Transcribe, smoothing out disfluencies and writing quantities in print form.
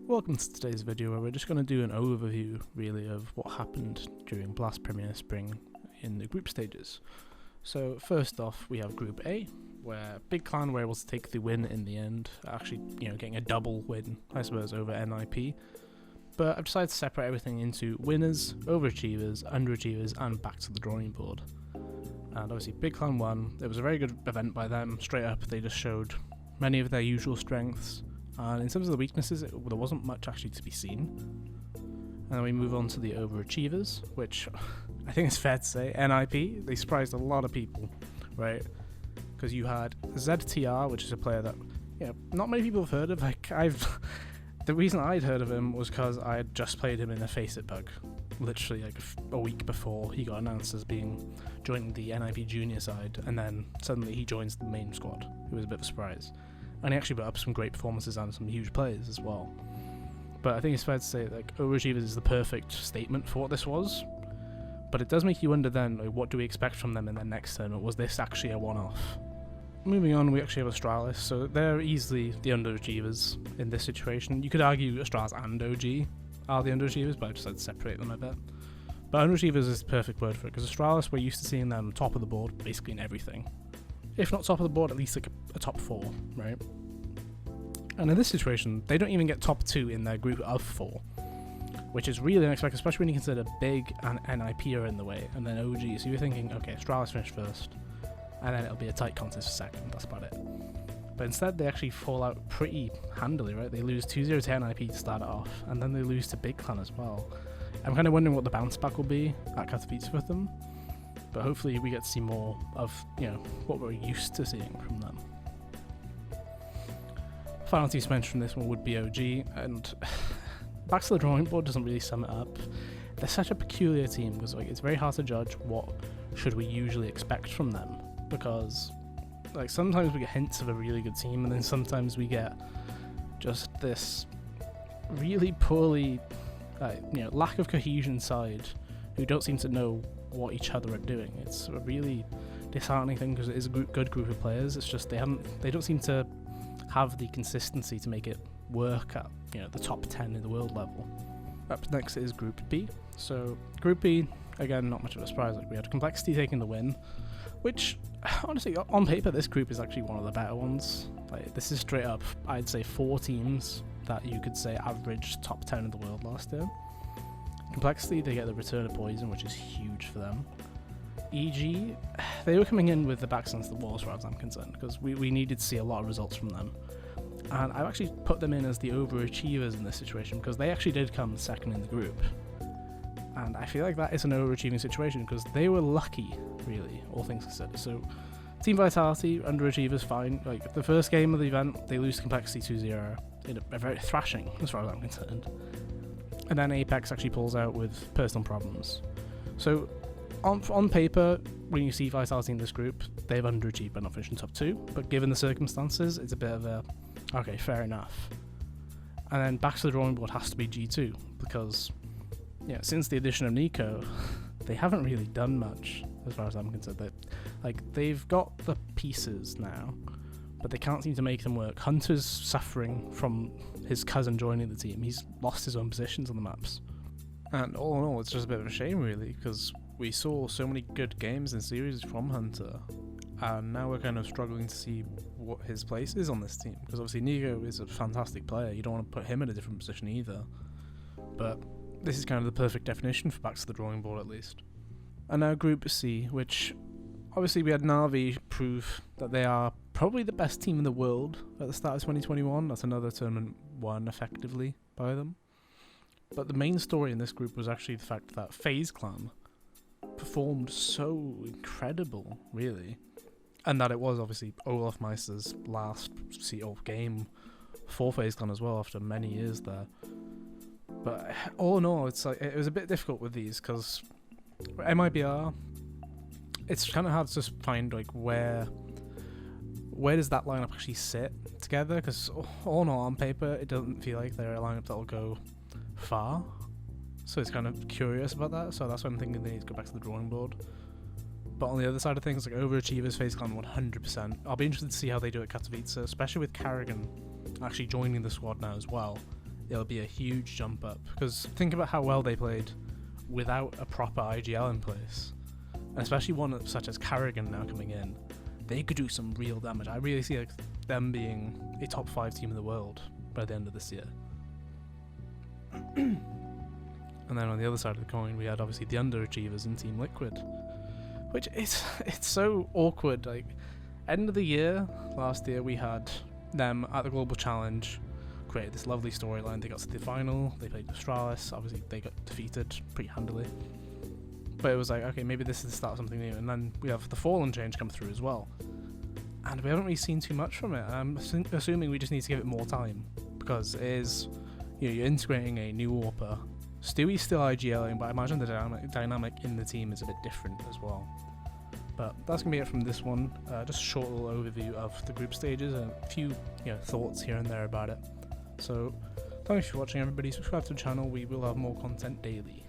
Welcome to today's video where we're just going to do an overview really of what happened during Blast Premier Spring in the group stages. So first off we have Group A, where Big Clan were able to take the win in the end, actually getting a double win I suppose over NIP. But I've decided to separate everything into winners, overachievers, underachievers and back to the drawing board. And obviously Big Clan won. It was a very good event by them, straight up they just showed many of their usual strengths. And in terms of the weaknesses, there wasn't much actually to be seen. And then we move on to the overachievers, which I think it's fair to say, NIP, they surprised a lot of people, right? Because you had ZTR, which is a player that not many people have heard of. The reason I'd heard of him was because I had just played him in a Face It bug, literally like a week before he got announced as joining the NIP junior side, and then suddenly he joins the main squad. It was a bit of a surprise. And he actually put up some great performances and some huge plays as well. But I think it's fair to say like overachievers is the perfect statement for what this was. But it does make you wonder then, like, what do we expect from them in their next tournament? Was this actually a one-off? Moving on, we actually have Astralis, so they're easily the underachievers in this situation. You could argue Astralis and OG are the underachievers, but I decided to separate them a bit. But underachievers is the perfect word for it, because Astralis, we're used to seeing them top of the board basically in everything. If not top of the board, at least like a top 4, right? And in this situation, they don't even get top 2 in their group of 4, which is really unexpected, especially when you consider Big and NIP are in the way, and then OG. So you're thinking, okay, Astralis finished first, and then it'll be a tight contest for second, that's about it. But instead, they actually fall out pretty handily, right? They lose 2-0 to NIP to start it off, and then they lose to Big Clan as well. I'm kind of wondering what the bounce back will be at Katowice with them. But hopefully we get to see more of, what we're used to seeing from them. Final team to mention from this one would be OG, and back to the drawing board doesn't really sum it up. They're such a peculiar team because it's very hard to judge what should we usually expect from them, because sometimes we get hints of a really good team, and then sometimes we get just this really poorly, lack of cohesion side who don't seem to know what each other are doing. It's a really disheartening thing because it is a good group of players. It's just they don't seem to have the consistency to make it work at the top 10 in the world level. Up next is Group B. So Group B, again, not much of a surprise. We had Complexity taking the win, which honestly on paper this group is actually one of the better ones. This is straight up, I'd say 4 teams that you could say averaged top 10 in the world last year. Complexity, they get the return of Poison, which is huge for them. EG, they were coming in with the backs against the wall as far as I'm concerned, because we needed to see a lot of results from them. And I've actually put them in as the overachievers in this situation, because they actually did come second in the group. And I feel like that is an overachieving situation, because they were lucky, really, all things considered. So, Team Vitality, underachievers, fine. The first game of the event, they lose to Complexity 2-0 in a very thrashing, as far as I'm concerned. And then Apex actually pulls out with personal problems. So, on paper, when you see Vitality in this group, they've underachieved by not finishing top 2, but given the circumstances, it's a bit of a, okay, fair enough. And then back to the drawing board has to be G2, because, since the addition of Nico, they haven't really done much, as far as I'm concerned. They've got the pieces now, but they can't seem to make them work. Hunter's suffering from his cousin joining the team. He's lost his own positions on the maps. And all in all, it's just a bit of a shame, really, because we saw so many good games and series from Hunter, and now we're kind of struggling to see what his place is on this team, because obviously Nico is a fantastic player. You don't want to put him in a different position either. But this is kind of the perfect definition for back to the drawing board, at least. And now Group C, which obviously we had Na'Vi prove that they are probably the best team in the world at the start of 2021. That's another tournament won effectively by them. But the main story in this group was actually the fact that FaZe Clan performed so incredible, really. And that it was obviously Olaf Meister's last game for FaZe Clan as well after many years there. But all in all, it was a bit difficult with these because MIBR, it's kind of hard to find where does that lineup actually sit together, because all in all, on paper, it doesn't feel like they're a lineup that'll go far. So it's kind of curious about that. So that's why I'm thinking they need to go back to the drawing board. But on the other side of things, overachievers, FaZe Clan 100%. I'll be interested to see how they do at Katowice, especially with Carrigan actually joining the squad now as well. it'll be a huge jump up. Because think about how well they played without a proper IGL in place, and especially one such as Carrigan now coming in. They could do some real damage. I really see them being a top 5 team in the world by the end of this year. And then on the other side of the coin, we had obviously the underachievers in Team Liquid, which it's so awkward. Like, end of the year last year, we had them at the Global Challenge, created this lovely storyline. They got to the final, they played Astralis, obviously they got defeated pretty handily. But it was like, okay, maybe this is the start of something new. And then we have the Fallen change come through as well, and we haven't really seen too much from it. I'm assuming we just need to give it more time, because it is, you know, you're integrating a new AWPer. Stewie's still IGLing, but I imagine the dynamic in the team is a bit different as well. But that's going to be it from this one. Just a short little overview of the group stages and a few, you know, thoughts here and there about it. So thanks for watching, everybody. Subscribe to the channel. We will have more content daily.